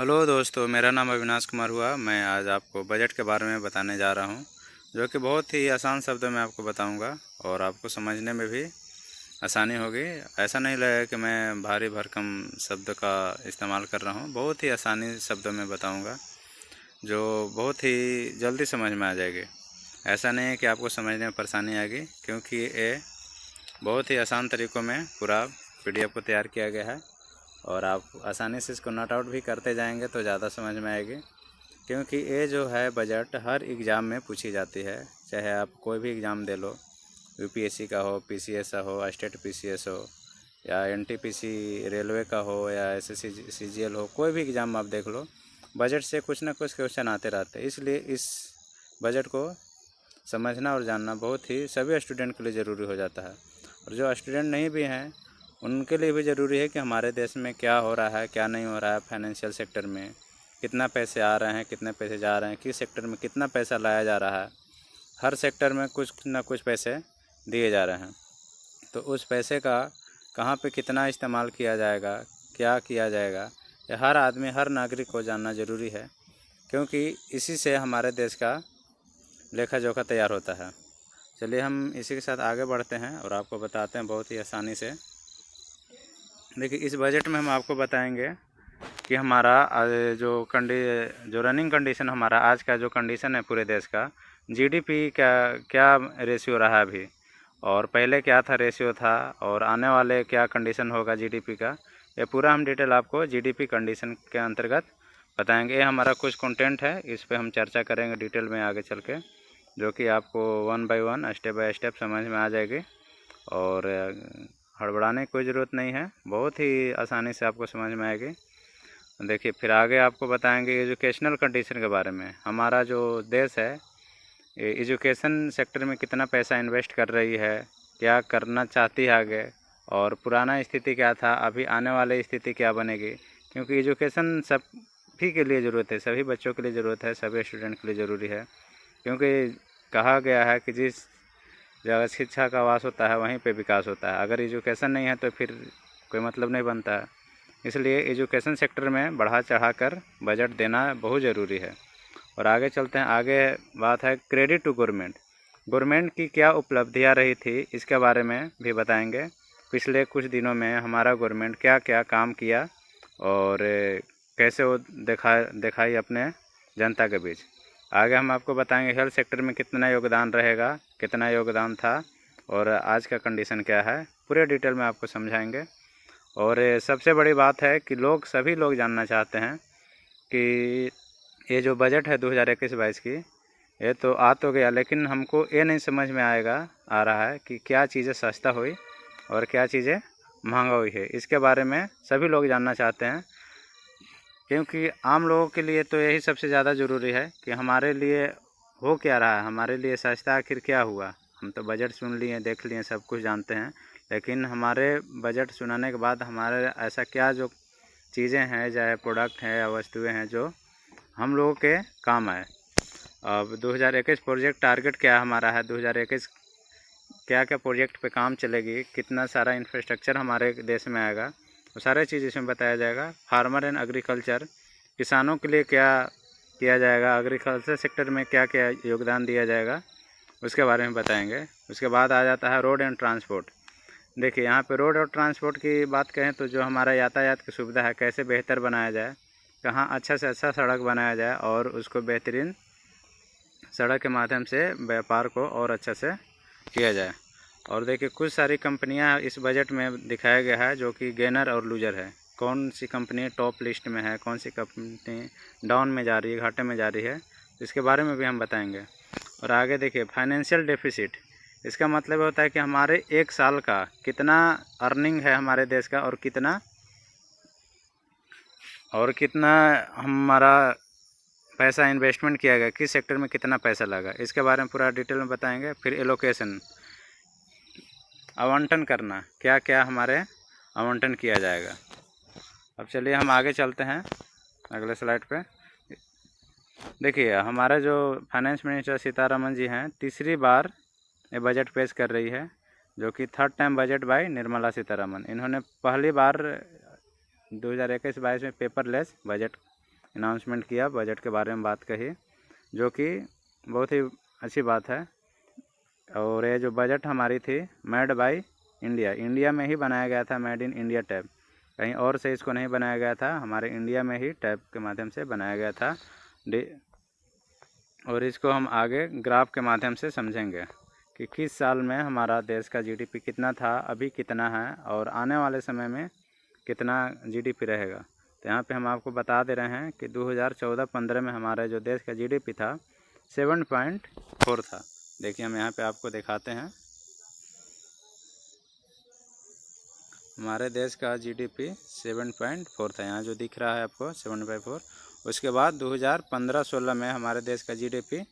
Hello दोस्तों, मेरा नाम अविनाश कुमार हुआ। मैं आज आपको बजट के बारे में बताने जा रहा हूं, जो कि बहुत ही आसान शब्दों में आपको बताऊंगा और आपको समझने में भी आसानी होगी। ऐसा नहीं लगेगा कि मैं भारी भरकम शब्द का इस्तेमाल कर रहा हूं। बहुत ही आसानी शब्दों में बताऊंगा, जो बहुत ही जल्दी समझ में आ जाएगी। ऐसा नहीं है कि आपको समझने में परेशानी आएगी, क्योंकि ये बहुत ही आसान तरीक़ों में पूरा PDF को तैयार किया गया है और आप आसानी से इसको नोट आउट भी करते जाएंगे तो ज़्यादा समझ में आएगी। क्योंकि ये जो है बजट हर एग्ज़ाम में पूछी जाती है, चाहे आप कोई भी एग्ज़ाम दे लो, UPSC का हो, PCS का हो, स्टेट PCS हो, या NTPC रेलवे का हो, या SSC CGL हो, कोई भी एग्ज़ाम आप देख लो, बजट से कुछ ना कुछ क्वेश्चन आते रहते हैं। इसलिए इस बजट को समझना और जानना बहुत ही सभी स्टूडेंट के लिए ज़रूरी हो जाता है। और जो स्टूडेंट नहीं भी हैं उनके लिए भी ज़रूरी है कि हमारे देश में क्या हो रहा है, क्या नहीं हो रहा है, फाइनेंशियल सेक्टर में कितना पैसे आ रहे हैं, कितने पैसे जा रहे हैं, किस सेक्टर में कितना पैसा लाया जा रहा है। हर सेक्टर में कुछ ना कुछ पैसे दिए जा रहे हैं, तो उस पैसे का कहाँ पे कितना इस्तेमाल किया जाएगा, क्या किया जाएगा, यह हर आदमी, हर नागरिक को जानना ज़रूरी है। क्योंकि इसी से हमारे देश का लेखा जोखा तैयार होता है। चलिए हम इसी के साथ आगे बढ़ते हैं और आपको बताते हैं बहुत ही आसानी से। देखिए, इस बजट में हम आपको बताएंगे कि हमारा जो रनिंग कंडीशन, हमारा आज का जो कंडीशन है पूरे देश का, GDP क्या क्या रेशियो रहा अभी, और पहले क्या था रेशियो था, और आने वाले क्या कंडीशन होगा GDP का, ये पूरा हम डिटेल आपको GDP कंडीशन के अंतर्गत बताएंगे। ये हमारा कुछ कंटेंट है, इस पर हम चर्चा करेंगे डिटेल में आगे चल के, जो कि आपको 1 बाय 1 स्टेप बाय स्टेप समझ में आ जाएगी और हड़बड़ाने की कोई ज़रूरत नहीं है, बहुत ही आसानी से आपको समझ में आएगी। देखिए, फिर आगे आपको बताएंगे एजुकेशनल कंडीशन के बारे में। हमारा जो देश है ये एजुकेशन सेक्टर में कितना पैसा इन्वेस्ट कर रही है, क्या करना चाहती है आगे, और पुराना स्थिति क्या था, अभी आने वाली स्थिति क्या बनेगी। क्योंकि एजुकेशन सभी के लिए ज़रूरत है, सभी बच्चों के लिए ज़रूरत है, सभी स्टूडेंट के लिए ज़रूरी है। क्योंकि कहा गया है कि जिस जगह शिक्षा का वास होता है वहीं पे विकास होता है। अगर एजुकेशन नहीं है तो फिर कोई मतलब नहीं बनता है। इसलिए एजुकेशन सेक्टर में बढ़ा चढ़ा कर बजट देना बहुत ज़रूरी है। और आगे चलते हैं। आगे बात है क्रेडिट टू गवर्नमेंट। गवर्नमेंट की क्या उपलब्धियां रही थी, इसके बारे में भी बताएंगे। पिछले कुछ दिनों में हमारा गवर्नमेंट क्या क्या काम किया और कैसे वो दिखाई अपने जनता के बीच। आगे हम आपको बताएंगे हेल्थ सेक्टर में कितना योगदान रहेगा, कितना योगदान था, और आज का कंडीशन क्या है, पूरे डिटेल में आपको समझाएंगे। और सबसे बड़ी बात है कि सभी लोग जानना चाहते हैं कि ये जो बजट है 2021-22 की, ये तो आ तो गया, लेकिन हमको ये नहीं समझ में आ रहा है कि क्या चीज़ें सस्ता हुई और क्या चीज़ें महंगा हुई है। इसके बारे में सभी लोग जानना चाहते हैं, क्योंकि आम लोगों के लिए तो यही सबसे ज़्यादा ज़रूरी है कि हमारे लिए हो क्या रहा है, हमारे लिए सस्ता आखिर क्या हुआ। हम तो बजट सुन लिए, देख लिए, सब कुछ जानते हैं, लेकिन हमारे बजट सुनाने के बाद हमारे ऐसा क्या जो चीज़ें हैं, चाहे प्रोडक्ट हैं या वस्तुएं हैं, जो हम लोगों के काम आए। अब 2021 प्रोजेक्ट टारगेट क्या हमारा है, 2021 क्या क्या प्रोजेक्ट पे काम चलेगी, कितना सारा इंफ्रास्ट्रक्चर हमारे देश में आएगा, तो सारे चीज़ इसमें बताया जाएगा। फार्मर एंड एग्रीकल्चर, किसानों के लिए क्या किया जाएगा, एग्रीकल्चर सेक्टर में क्या क्या योगदान दिया जाएगा, उसके बारे में बताएंगे। उसके बाद आ जाता है रोड एंड ट्रांसपोर्ट। देखिए, यहाँ पे रोड और ट्रांसपोर्ट की बात करें तो जो हमारा यातायात की सुविधा है, कैसे बेहतर बनाया जाए, कहाँ अच्छा से अच्छा सड़क बनाया जाए और उसको बेहतरीन सड़क के माध्यम से व्यापार को और अच्छा से किया जाए। और देखिए, कुछ सारी कंपनियां इस बजट में दिखाया गया है जो कि गेनर और लूजर है। कौन सी कंपनी टॉप लिस्ट में है, कौन सी कंपनी डाउन में जा रही है, घाटे में जा रही है, इसके बारे में भी हम बताएंगे। और आगे देखिए, फाइनेंशियल डेफिसिट, इसका मतलब होता है कि हमारे एक साल का कितना अर्निंग है हमारे देश का, और कितना हमारा पैसा इन्वेस्टमेंट किया गया, किस सेक्टर में कितना पैसा लगा, इसके बारे में पूरा डिटेल में बताएंगे। फिर एलोकेशन, आवंटन करना, क्या क्या हमारे आवंटन किया जाएगा। अब चलिए हम आगे चलते हैं अगले स्लाइड पे। देखिए, हमारा जो फाइनेंस मिनिस्टर सीतारमन जी हैं, तीसरी बार ये बजट पेश कर रही है, जो कि third time budget by Nirmala Sitharaman. इन्होंने पहली बार 2021-22 में पेपरलेस बजट अनाउंसमेंट किया, बजट के बारे में बात कही, जो कि बहुत ही अच्छी बात है। और ये जो बजट हमारी थी मेड बाय इंडिया, इंडिया में ही बनाया गया था, मेड इन इंडिया टैब, कहीं और से इसको नहीं बनाया गया था, हमारे इंडिया में ही टैब के माध्यम से बनाया गया था। और इसको हम आगे ग्राफ के माध्यम से समझेंगे कि किस साल में हमारा देश का जीडीपी कितना था, अभी कितना है और आने वाले समय में कितना जीडीपी रहेगा। तो यहाँ पे हम आपको बता दे रहे हैं कि 2014-15 में हमारा जो देश का जीडीपी था 7.4 था। देखिए हम यहाँ पे आपको दिखाते हैं, हमारे देश का जीडीपी 7.4 था, यहाँ जो दिख रहा है आपको 7.4। उसके बाद 2015-16 में हमारे देश का जीडीपी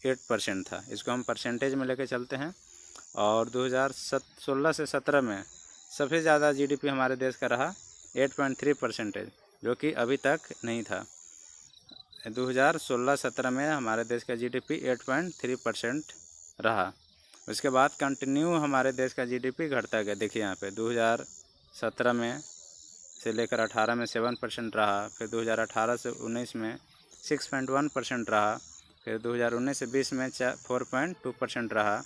8% था, इसको हम परसेंटेज में लेके चलते हैं। और 2016 से 17 में सबसे ज़्यादा जीडीपी हमारे देश का रहा 8.3%, जो कि अभी तक नहीं था। 2016-17 में हमारे देश का जीडीपी 8.3% रहा। उसके बाद कंटिन्यू हमारे देश का जीडीपी घटता गया। देखिए यहाँ पे 2017 में से लेकर 18 में 7% रहा, फिर 2018 से 19 में 6.1% रहा, फिर 2019 से 20 में 4.2% रहा।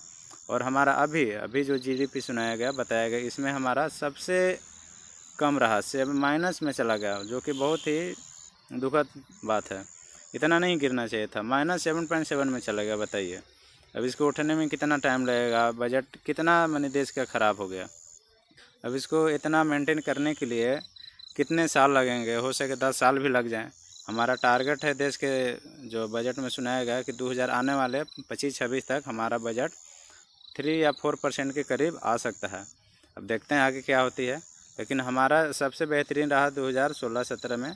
और हमारा अभी जो जीडीपी सुनाया गया, बताया गया, इसमें हमारा सबसे कम रहा, माइनस में चला गया, जो कि बहुत ही दुखद बात है। इतना नहीं गिरना चाहिए था, -7.7 में चला गया। बताइए अब इसको उठने में कितना टाइम लगेगा, बजट कितना माने देश का ख़राब हो गया। अब इसको इतना मेंटेन करने के लिए कितने साल लगेंगे, हो सके 10 साल भी लग जाएं। हमारा टारगेट है देश के जो बजट में सुनाया गया कि 2000 आने वाले 25-26 तक हमारा बजट 3 या 4% के करीब आ सकता है। अब देखते हैं आगे क्या होती है, लेकिन हमारा सबसे बेहतरीन रहा 2016-17 में।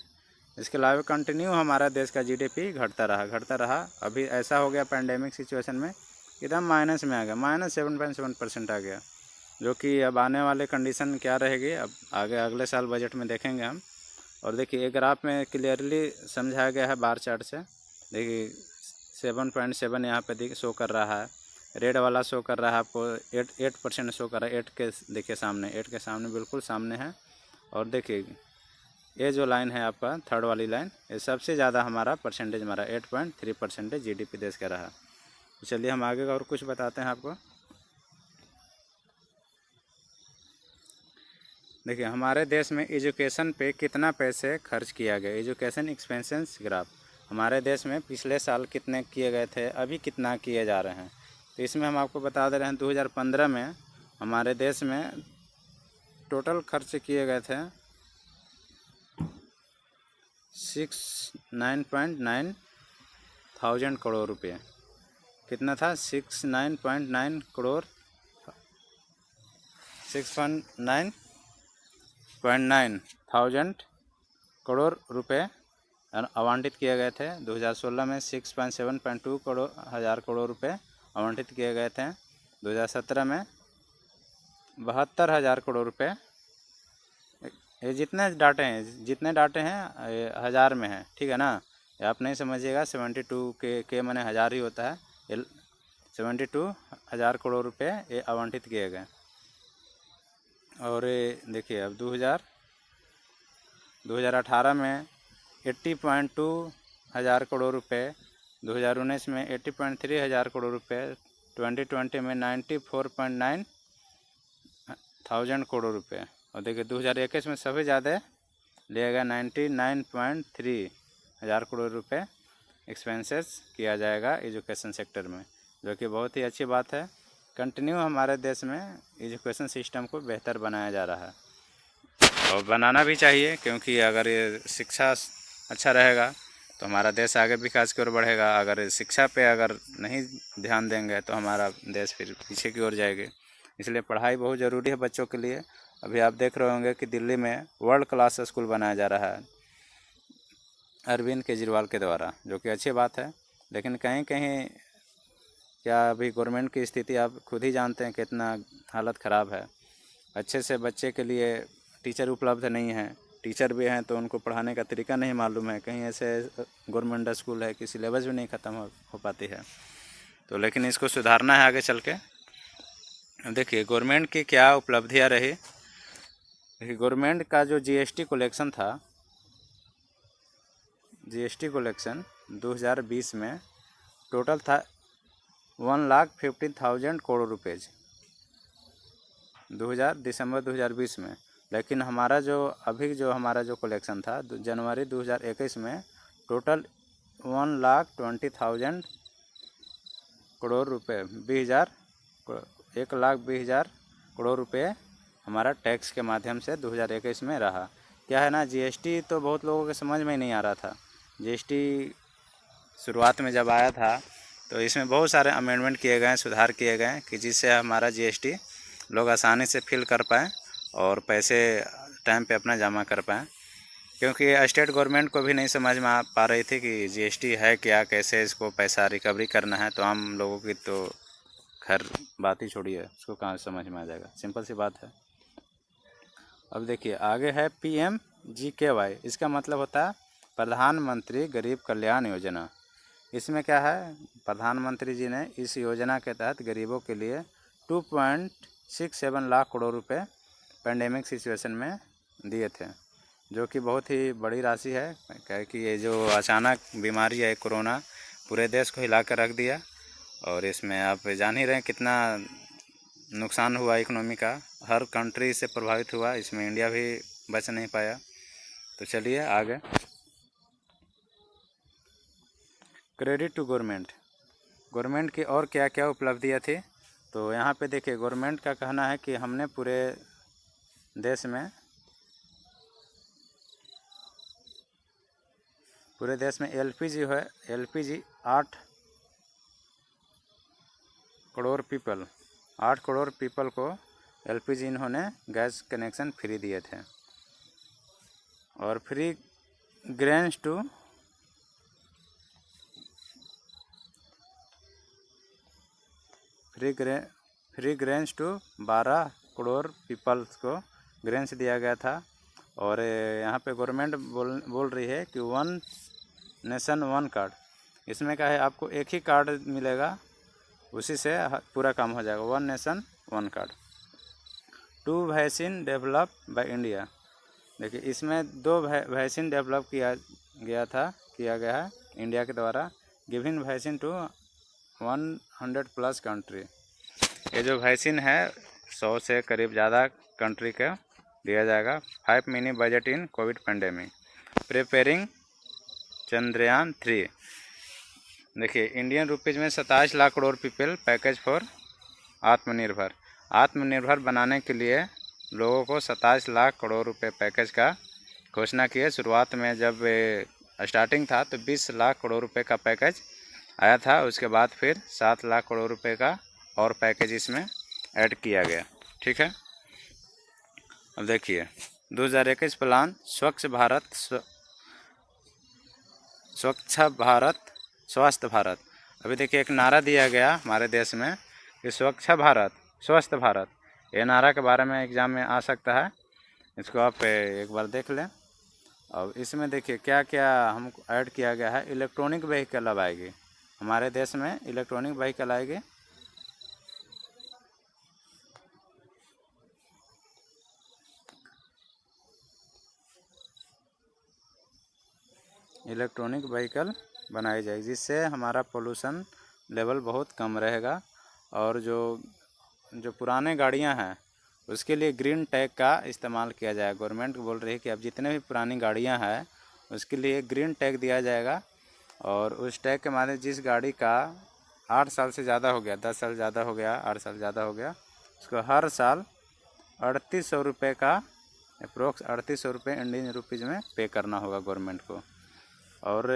इसके अलावा कंटिन्यू हमारा देश का जीडीपी घटता रहा। अभी ऐसा हो गया पैंडेमिक सिचुएशन में एकदम माइनस में आ गया, -7.7% आ गया, जो कि अब आने वाले कंडीशन क्या रहेगी, अब आगे अगले साल बजट में देखेंगे हम। और देखिए एक ग्राफ में क्लियरली समझाया गया है बार चार्ट से। देखिए 7.7 यहाँ पे शो कर रहा है, रेड वाला शो कर रहा है आपको 8% शो कर रहा है। 8 के देखिए सामने, 8 के सामने बिल्कुल सामने है। और देखिए ये जो लाइन है आपका थर्ड वाली लाइन, ये सबसे ज़्यादा हमारा परसेंटेज हमारा 8.3% जीडीपी देश का रहा। तो चलिए हम आगे और कुछ बताते हैं आपको। देखिए हमारे देश में एजुकेशन पे कितना पैसे खर्च किया गया, एजुकेशन एक्सपेंसेस ग्राफ। हमारे देश में पिछले साल कितने किए गए थे, अभी कितना किए जा रहे हैं। तो इसमें हम आपको बता दे रहे हैं 2015 में हमारे देश में टोटल खर्च किए गए थे 69.9 थाउजेंड करोड़ रुपये। कितना था, 69.9 करोड़, 6.9 थाउजेंड करोड़ रुपए आवंटित किए गए थे। 2016 में 6.7.2 हज़ार करोड़ रुपए आवंटित किए गए थे। 2017 में 72,000 करोड़ रुपए। ये जितने डाटे हैं ये हज़ार में है, ठीक है ना, ये आप नहीं समझिएगा। 72 के माने हज़ार ही होता है। ये 72,000 करोड़ रुपए ये आवंटित किए गए। और ये देखिए अब 2018 में 80.2 हज़ार करोड़ रुपए, 2019 में 80.3 हज़ार करोड़ रुपए, 2020 में 94.9 थाउजेंड करोड़ रुपए। और देखिए 2021 में सबसे ज़्यादा लिया गया 99.3 हज़ार करोड़ रुपए एक्सपेंसेस किया जाएगा एजुकेशन सेक्टर में, जो कि बहुत ही अच्छी बात है। कंटिन्यू हमारे देश में एजुकेशन सिस्टम को बेहतर बनाया जा रहा है और बनाना भी चाहिए, क्योंकि अगर ये शिक्षा अच्छा रहेगा तो हमारा देश आगे विकास की ओर बढ़ेगा। अगर शिक्षा पे अगर नहीं ध्यान देंगे तो हमारा देश फिर पीछे की ओर जाएगी। इसलिए पढ़ाई बहुत ज़रूरी है बच्चों के लिए। अभी आप देख रहे होंगे कि दिल्ली में वर्ल्ड क्लास स्कूल बनाया जा रहा है अरविंद केजरीवाल के द्वारा, जो कि अच्छी बात है। लेकिन कहीं कहीं क्या अभी गवर्नमेंट की स्थिति आप खुद ही जानते हैं कितना हालत ख़राब है। अच्छे से बच्चे के लिए टीचर उपलब्ध नहीं है, टीचर भी हैं तो उनको पढ़ाने का तरीका नहीं मालूम है। कहीं ऐसे गवर्नमेंट स्कूल है कि सिलेबस भी नहीं ख़त्म हो पाती है। तो लेकिन इसको सुधारना है आगे चल के। देखिए गवर्नमेंट की क्या उपलब्धियां रही। देखिए गवर्नमेंट का जो जीएसटी कलेक्शन था जीएसटी कलेक्शन 2020 में टोटल था 1,50,000 करोड़ रुपीज़ दिसंबर 2020 में। लेकिन हमारा जो हमारा कलेक्शन था जनवरी 2021 में टोटल 1,20,000 करोड़ रुपये 1,20,000 करोड़ रुपये हमारा टैक्स के माध्यम से 2021 में रहा। क्या है ना, जीएसटी तो बहुत लोगों के समझ में नहीं आ रहा था। जीएसटी शुरुआत में जब आया था तो इसमें बहुत सारे अमेंडमेंट किए गए, सुधार किए गए कि जिससे हमारा जीएसटी लोग आसानी से फिल कर पाएँ और पैसे टाइम पे अपना जमा कर पाएँ, क्योंकि स्टेट गवर्नमेंट को भी नहीं समझ में आ पा रही थी कि जीएसटी है क्या, कैसे इसको पैसा रिकवरी करना है। तो आम लोगों की तो खैर बात ही छोड़िए, उसको कहाँ समझ में आ जाएगा, सिंपल सी बात है। अब देखिए आगे है PMGKY। इसका मतलब होता है प्रधानमंत्री गरीब कल्याण योजना। इसमें क्या है, प्रधानमंत्री जी ने इस योजना के तहत गरीबों के लिए 2.67 लाख करोड़ रुपए पेंडेमिक सिचुएशन में दिए थे, जो कि बहुत ही बड़ी राशि है। क्या कि ये जो अचानक बीमारी है कोरोना पूरे देश को हिला कर रख दिया, और इसमें आप जान ही रहे हैं कितना नुकसान हुआ इकोनॉमी का, हर कंट्री से प्रभावित हुआ, इसमें इंडिया भी बच नहीं पाया। तो चलिए आगे, क्रेडिट टू गवर्नमेंट की और क्या क्या उपलब्धियाँ थी। तो यहाँ पे देखिए गवर्नमेंट का कहना है कि हमने पूरे देश में LPG 8 करोड़ पीपल को LPG इन्होंने गैस कनेक्शन फ्री दिए थे। और free grains to 12 crore peoples को ग्रेन्स दिया गया था। और यहाँ पे गवर्नमेंट बोल रही है कि 1 नेशन 1 कार्ड। इसमें क्या है, आपको एक ही कार्ड मिलेगा, उसी से पूरा काम हो जाएगा। 1 nation 1 card. 2 vaccine develop by India. देखिए इसमें 2 वैक्सीन डेवलप किया गया है इंडिया के द्वारा, गिविंग वैक्सीन टू 100+ कंट्री। ये जो वैक्सीन है 100 से करीब ज़्यादा कंट्री का दिया जाएगा। 5 mini budget in Covid pandemic, preparing Chandrayaan 3। देखिए इंडियन रुपीज़ में 27 lakh crore people package for आत्मनिर्भर बनाने के लिए लोगों को 27 लाख करोड़ रुपए पैकेज का घोषणा की है। शुरुआत में जब स्टार्टिंग था तो 20 लाख करोड़ रुपए का पैकेज आया था, उसके बाद फिर 7 लाख करोड़ रुपए का और पैकेज इसमें ऐड किया गया। ठीक है, अब देखिए 2021 प्लान स्वच्छ भारत स्वस्थ भारत। अभी देखिए एक नारा दिया गया हमारे देश में कि स्वच्छ भारत स्वस्थ भारत। ये नारा के बारे में एग्ज़ाम में आ सकता है, इसको आप एक बार देख लें। अब इसमें देखिए क्या क्या हमको ऐड किया गया है। इलेक्ट्रॉनिक व्हीकल अब आएगी हमारे देश में, इलेक्ट्रॉनिक व्हीकल आएगी। इलेक्ट्रॉनिक व्हीकल बनाई जाएगी, जिससे हमारा पोल्यूशन लेवल बहुत कम रहेगा। और जो पुराने गाड़ियां हैं उसके लिए ग्रीन टैग का इस्तेमाल किया जाएगा। गवर्नमेंट बोल रही है कि अब जितने भी पुरानी गाड़ियां हैं उसके लिए ग्रीन टैग दिया जाएगा, और उस टैग के माध्यम जिस गाड़ी का 8 साल से ज़्यादा हो गया, 10 साल ज़्यादा हो गया, 8 साल ज़्यादा हो गया, उसको हर साल 3800 रुपये का अप्रोक्स 3800 रुपये इंडियन रुपीज़ में पे करना होगा गवर्नमेंट को। और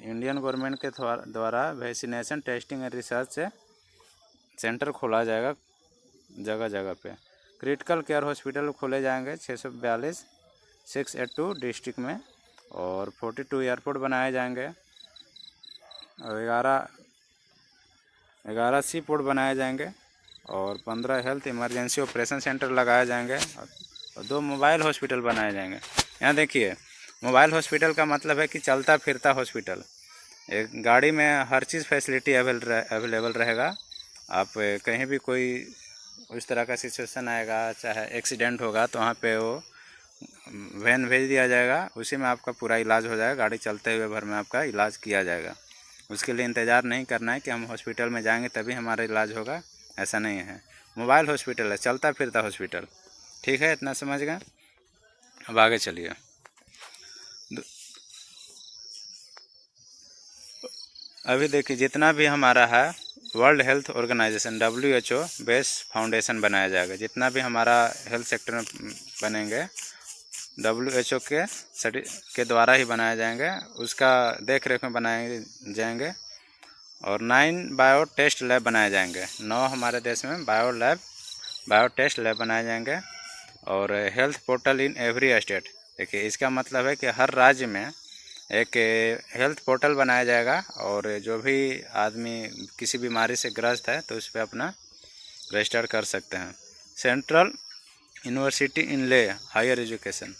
इंडियन गवर्नमेंट के द्वारा vaccination testing and research centre खोला जाएगा जगह जगह पे। क्रिटिकल केयर हॉस्पिटल खोले जाएंगे 642 682 डिस्ट्रिक्ट में, और 42 एयरपोर्ट बनाए जाएंगे, और 11 सी पोर्ट बनाए जाएंगे, और 15 हेल्थ इमरजेंसी ऑपरेशन सेंटर लगाए जाएंगे, और 2 मोबाइल हॉस्पिटल बनाए जाएंगे। यहाँ देखिए मोबाइल हॉस्पिटल का मतलब है कि चलता फिरता हॉस्पिटल। एक गाड़ी में हर चीज़ फैसिलिटी अवेलेबल रहेगा। आप कहीं भी कोई उस तरह का सिचुएशन आएगा, चाहे एक्सीडेंट होगा, तो वहाँ पे वो वैन भेज दिया जाएगा, उसी में आपका पूरा इलाज हो जाएगा। गाड़ी चलते हुए भर में आपका इलाज किया जाएगा। उसके लिए इंतज़ार नहीं करना है कि हम हॉस्पिटल में जाएंगे तभी हमारा इलाज होगा, ऐसा नहीं है। मोबाइल हॉस्पिटल है, चलता फिरता हॉस्पिटल। ठीक है, इतना समझ गए। अब आगे चलिए। अभी देखिए, जितना भी हमारा है world health organisation WHO base foundation बनाया जाएगा। जितना भी हमारा हेल्थ सेक्टर में बनेंगे WHO के द्वारा ही बनाए जाएंगे, उसका देख रेख में बनाए जाएंगे। और 9 बायो टेस्ट लैब बनाए जाएंगे। 9 हमारे देश में बायो टेस्ट लैब बनाए जाएंगे। और health portal in every state. देखिए, इसका मतलब है कि हर राज्य में एक हेल्थ पोर्टल बनाया जाएगा, और जो भी आदमी किसी बीमारी से ग्रस्त है तो उस पर अपना रजिस्टर कर सकते हैं। सेंट्रल यूनिवर्सिटी इन ले हायर एजुकेशन।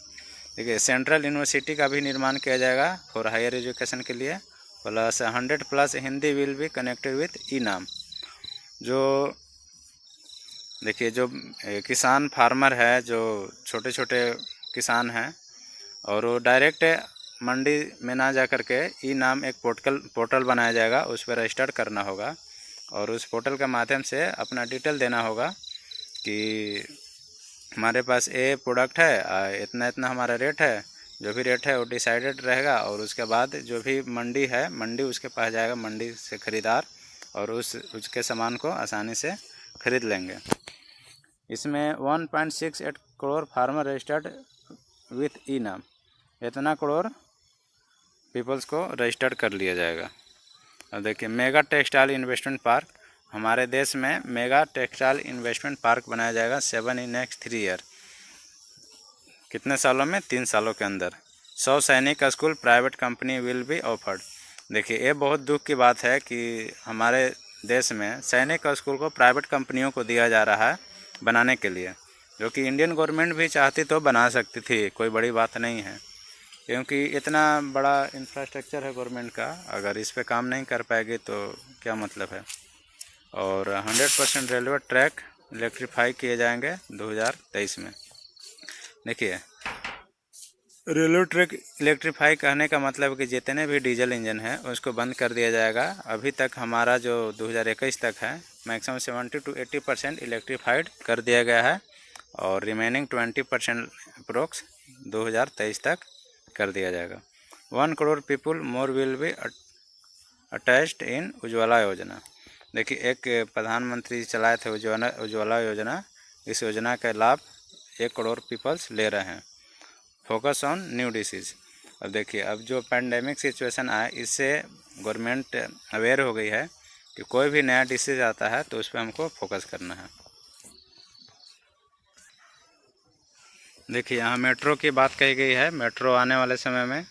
देखिए, सेंट्रल यूनिवर्सिटी का भी निर्माण किया जाएगा फॉर हायर एजुकेशन के लिए। Plus 100+ Hindi will be connected with e-NAM. जो देखिए, जो किसान फार्मर है, जो छोटे छोटे किसान हैं, और वो डायरेक्ट मंडी में ना जा कर के ई-नाम एक पोर्टल बनाया जाएगा, उस पर रजिस्टर करना होगा। और उस पोर्टल के माध्यम से अपना डिटेल देना होगा कि हमारे पास ये प्रोडक्ट है, इतना इतना हमारा रेट है। जो भी रेट है वो डिसाइडेड रहेगा, और उसके बाद जो भी मंडी है, मंडी उसके पास जाएगा, मंडी से ख़रीदार, और उसके सामान को आसानी से खरीद लेंगे। इसमें 1.68 crore farmer registered with e-NAM. इतना करोड़ पीपल्स को रजिस्टर्ड कर लिया जाएगा। अब देखिए, मेगा टेक्सटाइल इन्वेस्टमेंट पार्क। हमारे देश में मेगा टेक्सटाइल इन्वेस्टमेंट पार्क बनाया जाएगा 7 इन नेक्स्ट 3 ईयर। कितने सालों में? 3 सालों के अंदर। 100 सैनिक school private company will be offered. देखिए, ये बहुत दुख की बात है कि हमारे देश में सैनिक स्कूल को प्राइवेट कंपनियों को दिया जा रहा है बनाने के लिए, जो कि इंडियन गवर्नमेंट भी चाहती तो बना सकती थी, कोई बड़ी बात नहीं है। क्योंकि इतना बड़ा इंफ्रास्ट्रक्चर है गवर्नमेंट का, अगर इस पे काम नहीं कर पाएगी तो क्या मतलब है। और 100% रेलवे ट्रैक इलेक्ट्रीफाई किए जाएंगे 2023 में। देखिए, रेलवे ट्रैक इलेक्ट्रीफाई कहने का मतलब कि जितने भी डीजल इंजन है उसको बंद कर दिया जाएगा। अभी तक हमारा जो 2021 तक है, मैक्सिमम 70 to 80% इलेक्ट्रीफाइड कर दिया गया है, और रिमेनिंग 20% अप्रोक्स 2023 तक कर दिया जाएगा। 1 crore people more will be attached in Ujjwala Yojana. देखिए, एक प्रधानमंत्री चलाए थे उज्ज्वला योजना। इस योजना का लाभ 1 करोड़ पीपल्स ले रहे हैं। Focus on new disease. अब देखिए, अब जो पैंडेमिक सिचुएशन आया, इससे गवर्नमेंट अवेयर हो गई है कि कोई भी नया डिसीज़ आता है तो उस पर हमको फोकस करना है। देखिए, यहाँ मेट्रो की बात कही गई है। मेट्रो आने वाले समय में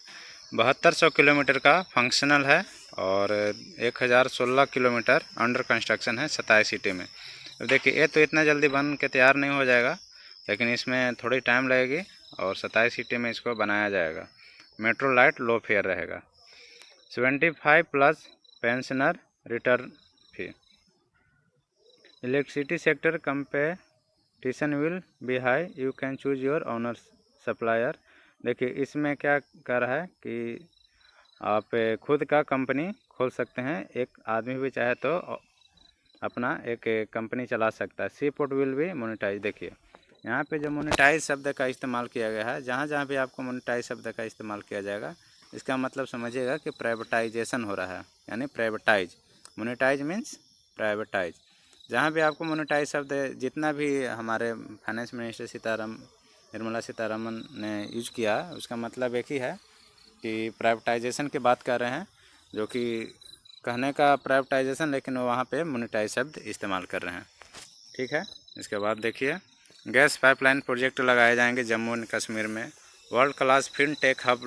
7200 किलोमीटर का फंक्शनल है, और 1016 किलोमीटर अंडर कंस्ट्रक्शन है 27 सिटी में। अब देखिए, ये तो इतना जल्दी बन के तैयार नहीं हो जाएगा, लेकिन इसमें थोड़ी टाइम लगेगी, और 27 सिटी में इसको बनाया जाएगा। मेट्रो लाइट लो फेयर रहेगा। 75+ pensioner return fee. Electricity sector competition will be high, you can choose your owner supplier. देखिए, इसमें क्या कर रहा है कि आप खुद का कंपनी खोल सकते हैं। एक आदमी भी चाहे तो अपना एक कंपनी चला सकता है। सी पोर्ट विल बी मोनेटाइज। देखिए, यहाँ पे जो मोनेटाइज शब्द का इस्तेमाल किया गया है, जहाँ जहाँ भी आपको मोनेटाइज शब्द का इस्तेमाल किया जाएगा, इसका मतलब समझिएगा कि प्राइवेटाइजेशन हो रहा है, यानी प्राइवेटाइज। Monetise means privatise. जहाँ भी आपको मोनेटाइज शब्द, जितना भी हमारे फाइनेंस मिनिस्टर निर्मला सीतारमन ने यूज किया, उसका मतलब एक ही है कि प्राइवेटाइजेशन की बात कर रहे हैं, जो कि कहने का प्राइवेटाइजेशन, लेकिन वो वहाँ पे मोनेटाइज शब्द इस्तेमाल कर रहे हैं। ठीक है। इसके बाद देखिए, गैस पाइपलाइन प्रोजेक्ट लगाए जाएंगे जम्मू एंड कश्मीर में। वर्ल्ड क्लास फिनटेक हब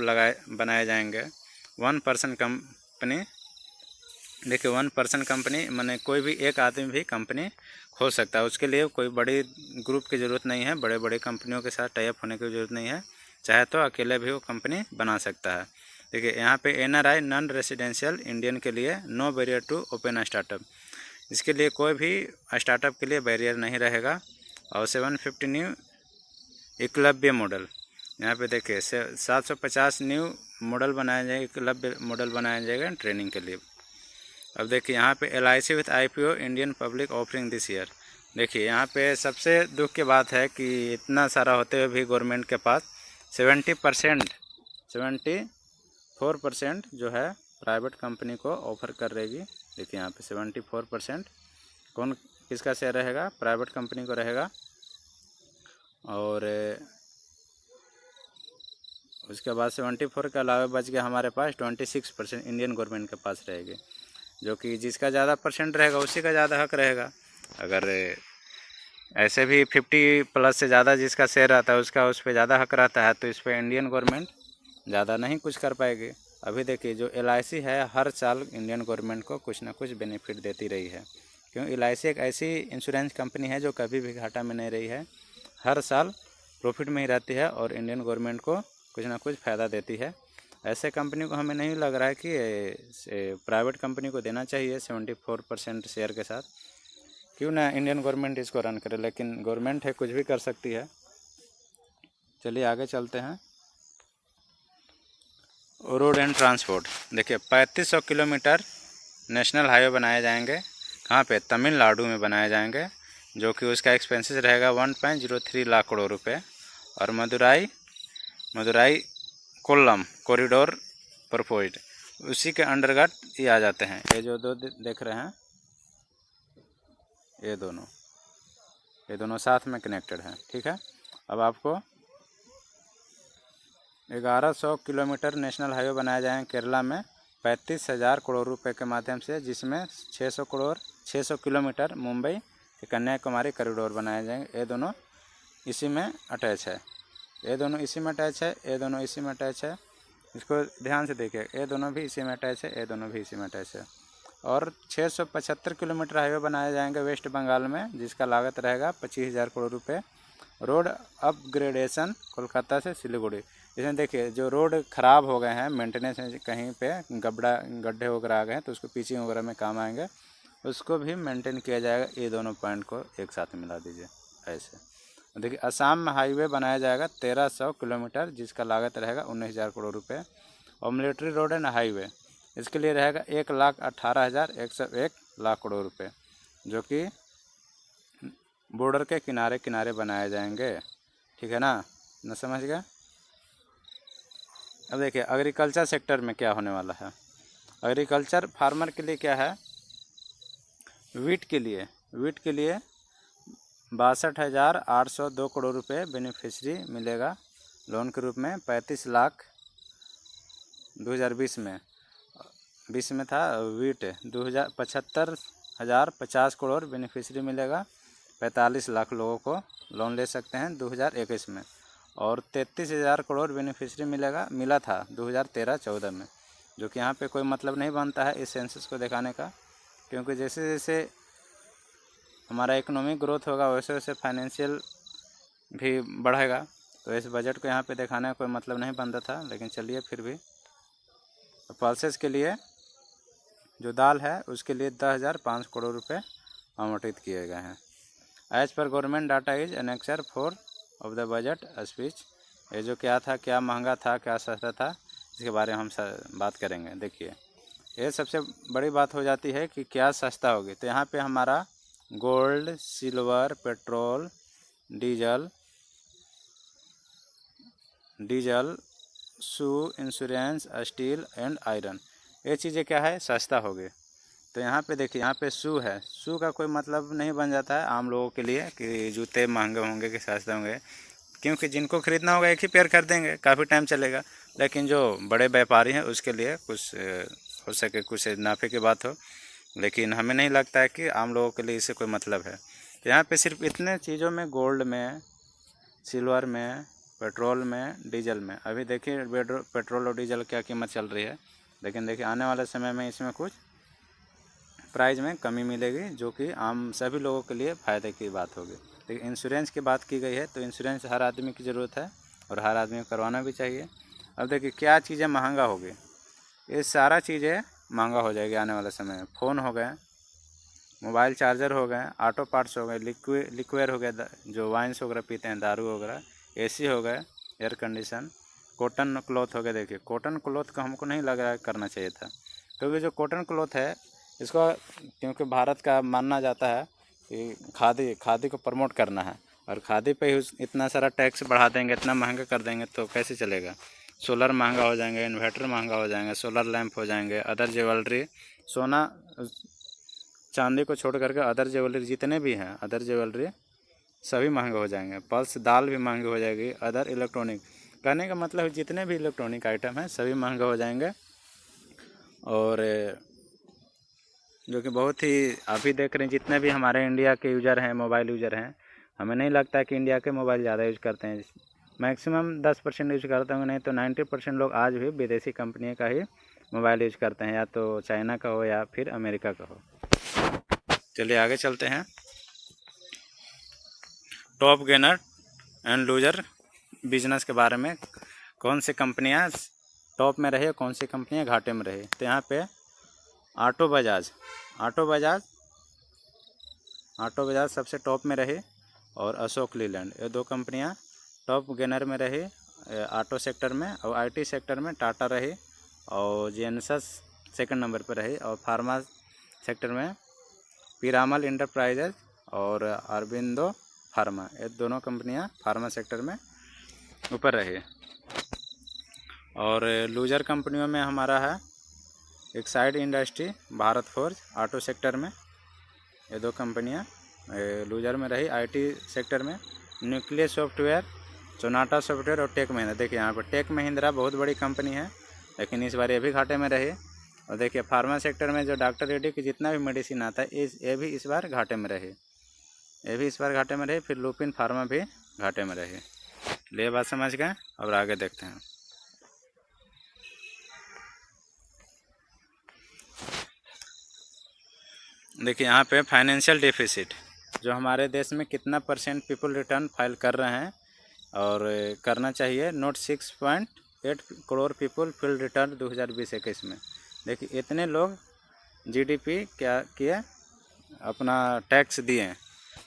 बनाए जाएंगे। 1 पर्सन कंपनी। देखिए, 1 पर्सन कंपनी माने कोई भी एक आदमी भी कंपनी खोल सकता है। उसके लिए कोई बड़ी ग्रुप की ज़रूरत नहीं है, बड़े बड़े कंपनियों के साथ टाई अप होने की ज़रूरत नहीं है, चाहे तो अकेले भी वो कंपनी बना सकता है। देखिए, यहाँ पे NRI नॉन रेसिडेंशियल इंडियन के लिए no barrier to open startup. इसके लिए कोई भी स्टार्टअप के लिए बैरियर नहीं रहेगा। और 750 न्यू एकलव्य मॉडल। यहाँ पे देखिए 750 न्यू मॉडल बनाया जाएगा, क्लब मॉडल बनाया जाएगा ट्रेनिंग के लिए। अब देखिए यहाँ पे LIC with IPO Indian public offering this year. देखिए यहाँ पे सबसे दुख की बात है कि इतना सारा होते हुए भी गवर्नमेंट के पास 74% जो है प्राइवेट कंपनी को ऑफर कर रहेगी। देखिए यहाँ पे 74% कौन किसका शेयर रहेगा, प्राइवेट कंपनी को रहेगा। और उसके बाद 74 के अलावा बच गया हमारे पास 26% इंडियन गवर्नमेंट के पास रहेगी, जो कि जिसका ज़्यादा परसेंट रहेगा उसी का ज़्यादा हक रहेगा। अगर ऐसे भी 50+ से ज़्यादा जिसका शेयर रहता है उसका उस पर ज़्यादा हक रहता है, तो इस पर इंडियन गवर्नमेंट ज़्यादा नहीं कुछ कर पाएगी। अभी देखिए जो LIC है हर साल इंडियन गवर्नमेंट को कुछ ना कुछ बेनिफिट देती रही है, क्यों LIC एक ऐसी इंश्योरेंस कंपनी है जो कभी भी घाटा में नहीं रही है, हर साल प्रॉफिट में ही रहती है और इंडियन गवर्नमेंट को कुछ ना कुछ फ़ायदा देती है। ऐसे कंपनी को हमें नहीं लग रहा है कि प्राइवेट कंपनी को देना चाहिए 74% शेयर के साथ, क्यों ना इंडियन गवर्नमेंट इसको रन करे, लेकिन गवर्नमेंट है कुछ भी कर सकती है। चलिए आगे चलते हैं। रोड एंड ट्रांसपोर्ट देखिए 3500 किलोमीटर नेशनल हाईवे बनाए जाएंगे। कहाँ पे, तमिलनाडु में बनाए जाएंगे, जो कि उसका एक्सपेंसेस रहेगा 1.03 लाख करोड़ रुपए। और मदुराई कोल्लम कॉरिडोर प्रपोज्ड, उसी के अंडरगट ये आ जाते हैं। ये जो दो देख रहे हैं ये दोनों साथ में कनेक्टेड हैं, ठीक है। अब आपको 1100 किलोमीटर नेशनल हाईवे बनाया जाएंगे केरला में 35,000 करोड़ रुपए के माध्यम से, जिसमें 600 किलोमीटर मुंबई से कन्याकुमारी कॉरिडोर बनाए जाएंगे। ये दोनों इसी में अटैच है, ये दोनों इसी में अटैच है, ये दोनों इसी में अटैच है। इसको ध्यान से देखिए, ये दोनों भी इसी में अटैच है, ये दोनों भी इसी में अटैच है। और 675 किलोमीटर हाईवे बनाए जाएंगे वेस्ट बंगाल में, जिसका लागत रहेगा 25,000 करोड़ रुपए। रोड अपग्रेडेशन कोलकाता से सिलीगुड़ी, इसमें देखिए जो रोड ख़राब हो गए हैं, मेंटेनेंस में कहीं पे गड्ढे वगैरह आ गए हैं तो उसको पिचिंग वगैरह में काम आएंगे, उसको भी मेंटेन किया जाएगा। ये दोनों पॉइंट को एक साथ मिला दीजिए ऐसे। देखिए असम में हाईवे बनाया जाएगा 1300 किलोमीटर, जिसका लागत रहेगा 19,000 करोड़ रुपए। और मिलिट्री रोड एंड हाईवे इसके लिए रहेगा 1,18,101 लाख करोड़ रुपए, जो कि बॉर्डर के किनारे किनारे बनाए जाएंगे, ठीक है ना समझ गए। अब देखिए एग्रीकल्चर सेक्टर में क्या होने वाला है। एग्रीकल्चर फार्मर के लिए क्या है, वीट के लिए 62,802 करोड़ रुपए बेनिफिशरी मिलेगा लोन के रूप में। 35 लाख 2020 में था वीट, 75,050 करोड़ बेनिफिशरी मिलेगा। 45 लाख लोगों को लोन ले सकते हैं 2021 में। और 33,000 करोड़ बेनिफिशरी मिला था 2013-14 में, जो कि यहाँ पे कोई मतलब नहीं बनता है इस सेंसस को दिखाने का, क्योंकि जैसे जैसे हमारा इकोनॉमिक ग्रोथ होगा वैसे वैसे फाइनेंशियल भी बढ़ेगा, तो इस बजट को यहाँ पे दिखाने का कोई मतलब नहीं बनता था। लेकिन चलिए फिर भी पल्सेस के लिए जो दाल है उसके लिए 10,500 करोड़ रुपए आवंटित किए गए हैं। As per government data is annexure 4 of the budget speech. ये जो क्या था, क्या महंगा था, क्या सस्ता था, इसके बारे में हम बात करेंगे। देखिए ये सबसे बड़ी बात हो जाती है कि क्या सस्ता होगी। तो यहाँ पे हमारा gold, silver, petrol, diesel, shoe, insurance, steel and iron, ये चीज़ें क्या है, सस्ता होगी। तो यहाँ पे देखिए, यहाँ पे शू है, शू का कोई मतलब नहीं बन जाता है आम लोगों के लिए कि जूते महंगे होंगे कि सस्ते होंगे, क्योंकि जिनको ख़रीदना होगा एक ही पेयर खरीदेंगे, काफ़ी टाइम चलेगा। लेकिन जो बड़े व्यापारी हैं उसके लिए कुछ हो सके कुछ नाफे की बात हो, लेकिन हमें नहीं लगता है कि आम लोगों के लिए इससे कोई मतलब है। तो यहाँ पे सिर्फ इतने चीज़ों में, गोल्ड में, सिल्वर में, पेट्रोल में, डीजल में, अभी देखिए पेट्रोल और डीजल क्या कीमत चल रही है, लेकिन देखिए आने वाले समय में इसमें कुछ प्राइस में कमी मिलेगी, जो कि आम सभी लोगों के लिए फ़ायदे की बात होगी। लेकिन इंश्योरेंस की बात की गई है, तो इंश्योरेंस हर आदमी की ज़रूरत है और हर आदमी को करवाना भी चाहिए। अब देखिए क्या चीज़ें महंगा होगी, ये सारा चीज़ें महंगा हो जाएगी आने वाले समय में। फ़ोन हो गए, मोबाइल चार्जर हो गए, ऑटो पार्ट्स हो गए, लिक्विड हो गए, जो वाइन्स वगैरह पीते हैं, दारू वगैरह, AC हो गए, एयर कंडीशन, कॉटन क्लॉथ हो गया। देखिए कॉटन क्लॉथ का हमको नहीं लग रहा है करना चाहिए था, क्योंकि जो कॉटन क्लॉथ है इसको, क्योंकि भारत का मानना जाता है कि खादी को प्रमोट करना है, और खादी पे ही इतना सारा टैक्स बढ़ा देंगे, इतना महंगा कर देंगे तो कैसे चलेगा। सोलर महंगा हो जाएंगे, इन्वर्टर महंगा हो जाएंगे, सोलर लैंप हो जाएंगे, अदर ज्वेलरी, सोना चांदी को छोड़ करके अदर ज्वेलरी जितने भी हैं, अदर ज्वेलरी सभी महंगे हो जाएंगे। पल्स दाल भी महंगी हो जाएगी। अदर इलेक्ट्रॉनिक, कहने का मतलब जितने भी इलेक्ट्रॉनिक आइटम हैं सभी महंगे हो जाएंगे। और जो कि बहुत ही अभी देख रहे हैं जितने भी हमारे इंडिया के यूज़र हैं, मोबाइल यूज़र हैं, हमें नहीं लगता है कि इंडिया के मोबाइल ज़्यादा यूज़ करते हैं। मैक्सिमम 10% यूज़ करते होंगे, नहीं तो 90% लोग आज भी विदेशी कंपनी का ही मोबाइल यूज़ करते हैं, या तो चाइना का हो या फिर अमेरिका का हो। चलिए आगे चलते हैं। Top gainer and loser business के बारे में, कौन सी कंपनियां टॉप में रही, कौन सी कंपनियां घाटे में रही। तो यहाँ पे ऑटो बजाज सबसे टॉप में रही, और अशोक लीलैंड, ये दो कंपनियां टॉप गेनर में रही ऑटो सेक्टर में। और आईटी सेक्टर में टाटा रही, और जेनेसिस सेकंड नंबर पर रही, और फार्मा सेक्टर में पीरामल इंटरप्राइजेज और अरबिंदो फार्मा, ये दोनों कंपनियां फार्मा सेक्टर में ऊपर रही। और लूजर कंपनियों में हमारा है Exide industry, Bharat forge auto sector में, ये दो कंपनियां लूजर में रही। आईटी सेक्टर में न्यूक्लियस सॉफ्टवेयर, सोनाटा सॉफ्टवेयर और टेक महिंद्रा। देखिए यहाँ पर टेक महिंद्रा बहुत बड़ी कंपनी है, लेकिन इस बार ये भी घाटे में रही। और देखिए फार्मा सेक्टर में जो डॉक्टर रेड्डी की जितना भी मेडिसिन आता है ये भी इस बार घाटे में रही, फिर लुपिन फार्मा भी घाटे में रही। ये बात समझ गए, अब आगे देखते हैं। देखिए यहाँ पे फाइनेंशियल डेफिसिट, जो हमारे देश में कितना % पीपल रिटर्न फाइल कर रहे हैं और करना चाहिए। Note 6.8 crore people fill return 2020-21 में। देखिए इतने लोग जीडीपी क्या किए, अपना टैक्स दिए,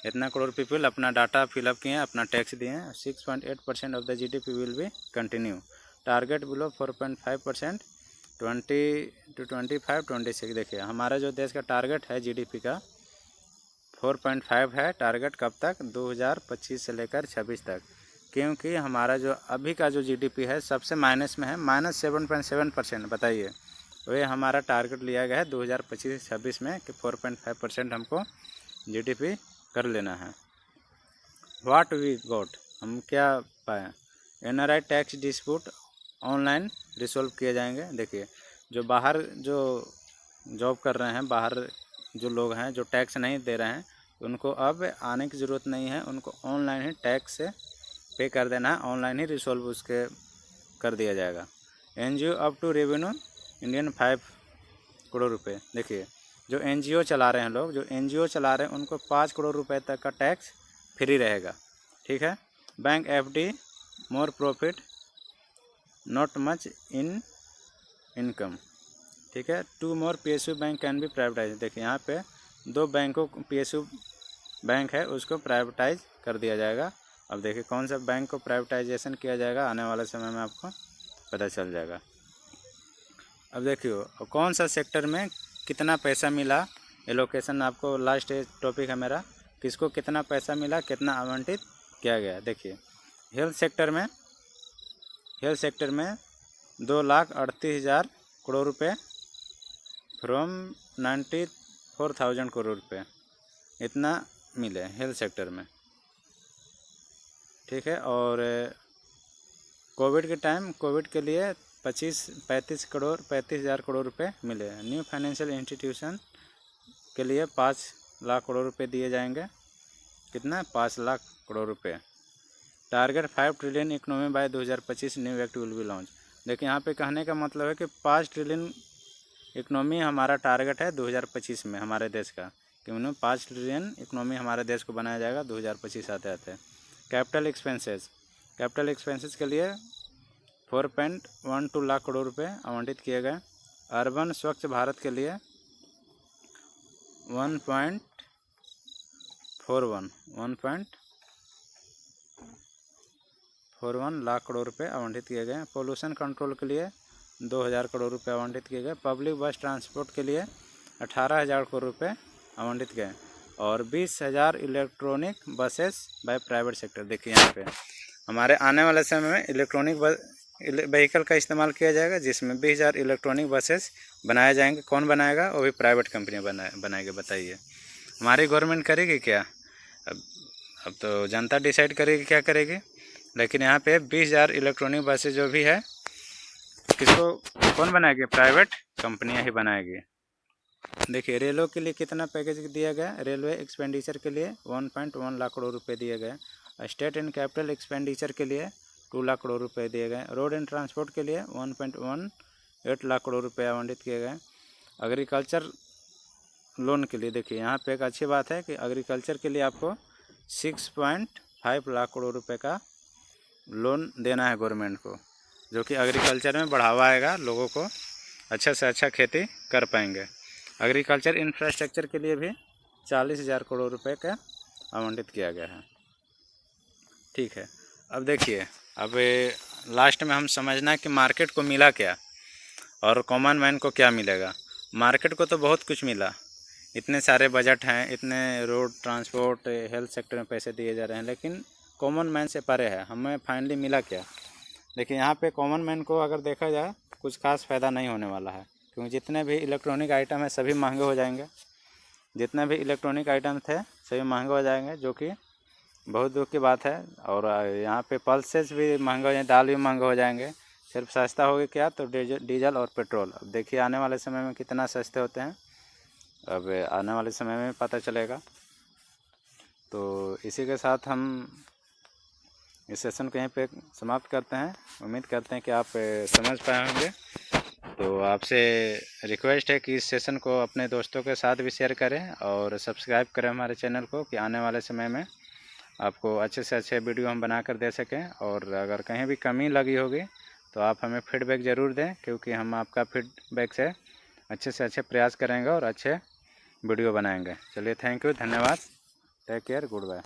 इतना करोड़ पीपल अपना डाटा फिलअप किए, अपना टैक्स दिए। 6.8% of the GDP will be continue, target below 4.5%, 20 to 25, 26। देखिए हमारा जो देश का टारगेट है जीडीपी का 4.5 है टारगेट, कब तक, 2025 से लेकर 26 तक। क्योंकि हमारा जो अभी का जो जीडीपी है सबसे माइनस में है, -7.7%। बताइए, तो ये हमारा टारगेट लिया गया है 2025-26 में कि 4.5% हमको जीडीपी कर लेना है। व्हाट वी गॉट, हम क्या पाए। NRI tax dispute online resolve किए जाएंगे। देखिए जो बाहर जो जॉब कर रहे हैं, बाहर जो लोग हैं जो टैक्स नहीं दे रहे हैं, उनको अब आने की ज़रूरत नहीं है, उनको ऑनलाइन ही टैक्स से पे कर देना है, ऑनलाइन ही रिसोल्व उसके कर दिया जाएगा। NGO up to revenue Indian 5 crore रुपए। देखिए जो एनजीओ चला रहे हैं लोग, जो एनजीओ चला रहे हैं उनको 5 करोड़ रुपए तक का टैक्स फ्री रहेगा, ठीक है। Bank FD more profit not much in income, ठीक है। 2 more PSU bank can be privatise. देखिए यहाँ पे 2 बैंकों पीएसयू बैंक है उसको प्राइवेटाइज कर दिया जाएगा। अब देखिए कौन सा बैंक को प्राइवेटाइजेशन किया जाएगा, आने वाले समय में आपको पता चल जाएगा। अब देखिए कौन सा सेक्टर में कितना पैसा मिला, एलोकेशन आपको लास्ट टॉपिक है मेरा, किसको कितना पैसा मिला, कितना आवंटित किया गया। देखिए हेल्थ सेक्टर में 2,38,000 करोड़ रुपए फ्रॉम 94,000 करोड़ रुपए इतना मिले हेल्थ सेक्टर में, ठीक है। और कोविड के टाइम कोविड के लिए 35,000 करोड़ रुपए मिले। न्यू फाइनेंशियल इंस्टीट्यूशन के लिए 5 लाख करोड़ रुपए दिए जाएंगे। कितना, 5 लाख करोड़ रुपए। Target 5 trillion economy bye 2025, new act will be launch. देखिए यहाँ पे कहने का मतलब है कि 5 ट्रिलियन इकोनॉमी हमारा टारगेट है 2025 में हमारे देश का, कि उन्हें 5 ट्रिलियन इकोनॉमी हमारे देश को बनाया जाएगा 2025 आते आते। कैपिटल एक्सपेंसेस के लिए 4.12 लाख करोड़ रुपए आवंटित किए गए। अर्बन स्वच्छ भारत के लिए 1.41 41 लाख करोड़ रुपए आवंटित किए गए। पोल्यूशन कंट्रोल के लिए 2000 करोड़ रुपए आवंटित किए गए। पब्लिक बस ट्रांसपोर्ट के लिए 18,000 करोड़ रुपए आवंटित गए और 20,000 electronic buses by private sector. देखिए यहाँ पे हमारे आने वाले समय में इलेक्ट्रॉनिक व्हीकल का इस्तेमाल किया जाएगा, जिसमें 20,000 इलेक्ट्रॉनिक बसेस बनाए जाएंगे। कौन बनाएगा? वो भी प्राइवेट कंपनी बनाएगी। बताइए हमारी गवर्नमेंट करेगी क्या? अब तो जनता डिसाइड करेगी क्या करेगी। लेकिन यहाँ पे 20,000 इलेक्ट्रॉनिक बसेस जो भी है किसको कौन बनाएगी? प्राइवेट कंपनियाँ ही बनाएगी। देखिए रेलवे के लिए कितना पैकेज दिया गया। रेलवे एक्सपेंडिचर के लिए 1.1 लाख करोड़ रुपए दिए गए। स्टेट एंड कैपिटल एक्सपेंडिचर के लिए 2 लाख करोड़ रुपए दिए गए। रोड एंड ट्रांसपोर्ट के लिए 1.18 लाख करोड़ रुपए आवंटित किए गए। एग्रीकल्चर लोन के लिए देखिए यहाँ पे एक अच्छी बात है कि एग्रीकल्चर के लिए आपको 6.5 लाख करोड़ रुपए का लोन देना है गवर्नमेंट को, जो कि एग्रीकल्चर में बढ़ावा आएगा, लोगों को अच्छा से अच्छा खेती कर पाएंगे। एग्रीकल्चर इंफ्रास्ट्रक्चर के लिए भी 40,000 करोड़ रुपए का आवंटित किया गया है। ठीक है, अब देखिए अब लास्ट में हम समझना कि मार्केट को मिला क्या और कॉमन मैन को क्या मिलेगा। मार्केट को तो बहुत कुछ मिला, इतने सारे बजट हैं, इतने रोड ट्रांसपोर्ट हेल्थ सेक्टर में पैसे दिए जा रहे हैं, लेकिन कॉमन मैन से परे है। हमें फाइनली मिला क्या? देखिए यहाँ पे कॉमन मैन को अगर देखा जाए कुछ खास फ़ायदा नहीं होने वाला है, क्योंकि जितने भी इलेक्ट्रॉनिक आइटम है सभी महंगे हो जाएंगे। जितने भी इलेक्ट्रॉनिक आइटम थे सभी महंगे हो जाएंगे, जो कि बहुत दुख की बात है। और यहाँ पे पल्सेस भी महंगे हो जाएंगे, दाल भी महंगे हो जाएंगे। सिर्फ सस्ता होगी क्या? तो डीजल और पेट्रोल। अब देखिए आने वाले समय में कितना सस्ते होते हैं, अब आने वाले समय में पता चलेगा। तो इसी के साथ हम इस सेशन को यहीं पे समाप्त करते हैं। उम्मीद करते हैं कि आप समझ पाए होंगे। तो आपसे रिक्वेस्ट है कि इस सेशन को अपने दोस्तों के साथ भी शेयर करें और सब्सक्राइब करें हमारे चैनल को, कि आने वाले समय में आपको अच्छे से अच्छे वीडियो हम बना कर दे सकें। और अगर कहीं भी कमी लगी होगी तो आप हमें फीडबैक ज़रूर दें, क्योंकि हम आपका फीडबैक से अच्छे प्रयास करेंगे और अच्छे वीडियो बनाएंगे। चलिए, थैंक यू, धन्यवाद, टेक केयर, गुड बाय।